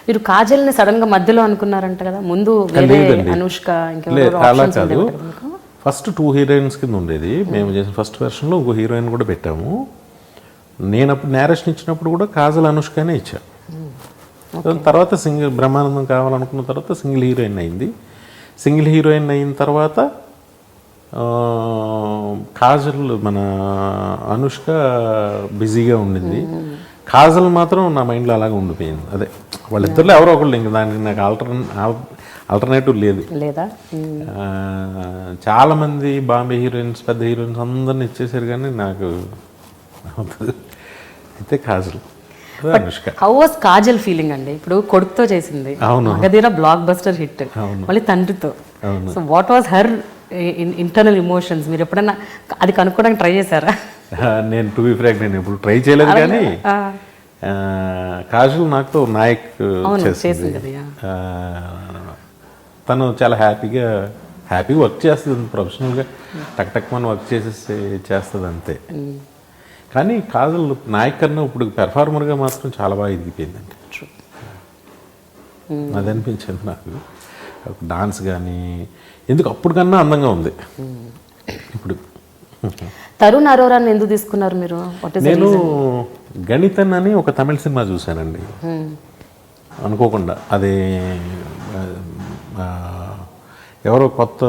మీరు కాజల్ని సడన్ గా మధ్యలో అనుకున్నారంట కదా, ముందు వేరే అనుష్క ఇంకెవరో ఆప్షన్స్ ఉండేవి కదా మీకు? ఫస్ట్ 2 హీరోయిన్స్ కింద ఉండేది. మేము చేసిన ఫస్ట్ వెర్షన్లో ఇంకో హీరోయిన్ కూడా పెట్టాము. నేను అప్పుడు నేరేషన్ ఇచ్చినప్పుడు కూడా కాజల్ అనుష్కనే ఇచ్చాను. తర్వాత సింగిల్ బ్రహ్మానందం కావాలనుకున్న తర్వాత సింగిల్ హీరోయిన్ అయింది. సింగిల్ హీరోయిన్ అయిన తర్వాత కాజల్ మన అనుష్క బిజీగా ఉండింది. కాజల్ మాత్రం నా మైండ్లో అలాగే ఉండిపోయింది. అదే వాళ్ళిద్దరిలో ఎవరో ఒకళ్ళు, ఇంక దానికి నాకు ఆల్టర్నేటివ్ లేదు. లేదా చాలామంది బాంబే హీరోయిన్స్, పెద్ద హీరోయిన్స్ అందరిని ఇచ్చేసారు, కానీ నాకు అయితే Kajal Anushka. How was Kajal feeling అండి? ఇప్పుడు కొడుకుతో చేసింది, మగధీర బ్లాక్ బస్టర్ హిట్, మళ్ళీ తండ్రితో. So what was her internal emotions? మీరు ఎప్పుడైనా అది కనుక్కోవడానికి ట్రై చేశారా? నేను టు బి ఫ్రాంక్ నేను ఎప్పుడు ట్రై చేయలేదు, కానీ కాజల్ నాతో నాయక్ చేసింది. తను చాలా హ్యాపీగా వర్క్ చేస్తుంది, ప్రొఫెషనల్గా టక్ టక్ మనం వర్క్ చేసేసి చేస్తుంది అంతే. కానీ కాజల్ నాయక్ కన్నా ఇప్పుడు పెర్ఫార్మర్గా మాత్రం చాలా బాగా ఎదిగిపోయిందండి. అది అనిపించింది నాకు. డాన్స్ కానీ ఎందుకు అప్పుడు కన్నా అందంగా ఉంది ఇప్పుడు. తరుణ్ అరోరాని ఎందుకు తీసుకున్నారు మీరు? నేను గణితన్ అని ఒక తమిళ సినిమా చూశానండి అనుకోకుండా. అది ఎవరో కొత్త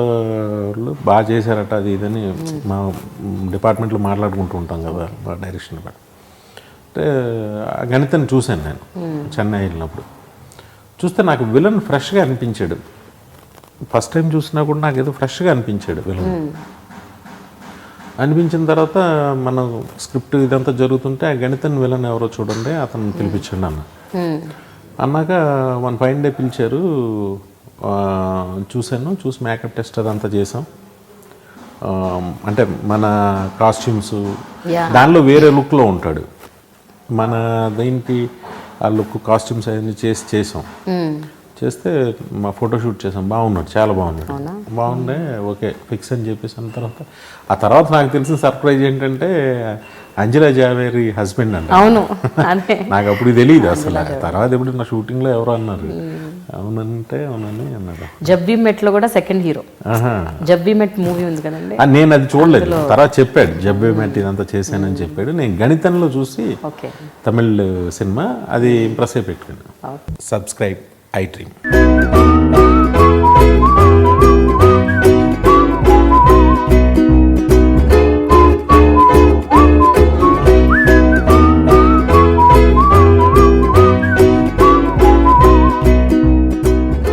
వాళ్ళు బాగా చేశారట, అది ఇదని మా డిపార్ట్మెంట్లో మాట్లాడుకుంటూ ఉంటాం కదా మా డైరెక్షన్. అంటే ఆ గణితాన్ని చూశాను నేను చెన్నై వెళ్ళినప్పుడు. చూస్తే నాకు విలన్ ఫ్రెష్గా అనిపించాడు. ఫస్ట్ టైం చూసినా కూడా నాకు ఏదో ఫ్రెష్గా అనిపించాడు విలన్. అనిపించిన తర్వాత మన స్క్రిప్ట్ ఇదంతా జరుగుతుంటే ఆ గణితన్ విలన్ ఎవరో చూడండి అతను పిలిపించండి అన్నాక 1 ఫైన్ డే పిలిచారు. చూసి మేకప్ టెస్ట్ అదంతా చేసాం. అంటే మన కాస్ట్యూమ్స్ దానిలో వేరే లుక్లో ఉంటాడు, మన దీనికి ఆ లుక్ కాస్ట్యూమ్స్ అవన్నీ చేసాం. చేస్తే మా ఫోటోషూట్ చేసాం. బాగున్నాడు, చాలా బాగున్నాడు. బాగుండే ఓకే ఫిక్స్ అని చెప్పేసి అన్న తర్వాత నాకు తెలిసిన సర్ప్రైజ్ ఏంటంటే అంజలా జావేరి హస్బెండ్ అంట. అవును, నాకు అప్పుడు తెలియదు అసలు. తర్వాత ఎప్పుడు నా షూటింగ్లో ఎవరో అన్నారు, అవునంటే అవునని అన్నారు. జబ్బీ మెట్లో కూడా సెకండ్ హీరో. జబ్బీ మెట్ మూవీ ఉంది కదండి, నేను అది చూడలేదు. తర్వాత చెప్పాడు జబ్బీ మెట్ ఇదంతా చేశానని చెప్పాడు. నేను గణితంలో చూసి తమిళ్ సినిమా అది ఇంప్రెస్ అయి పెట్టుకున్నాను. Subscribe I Dream.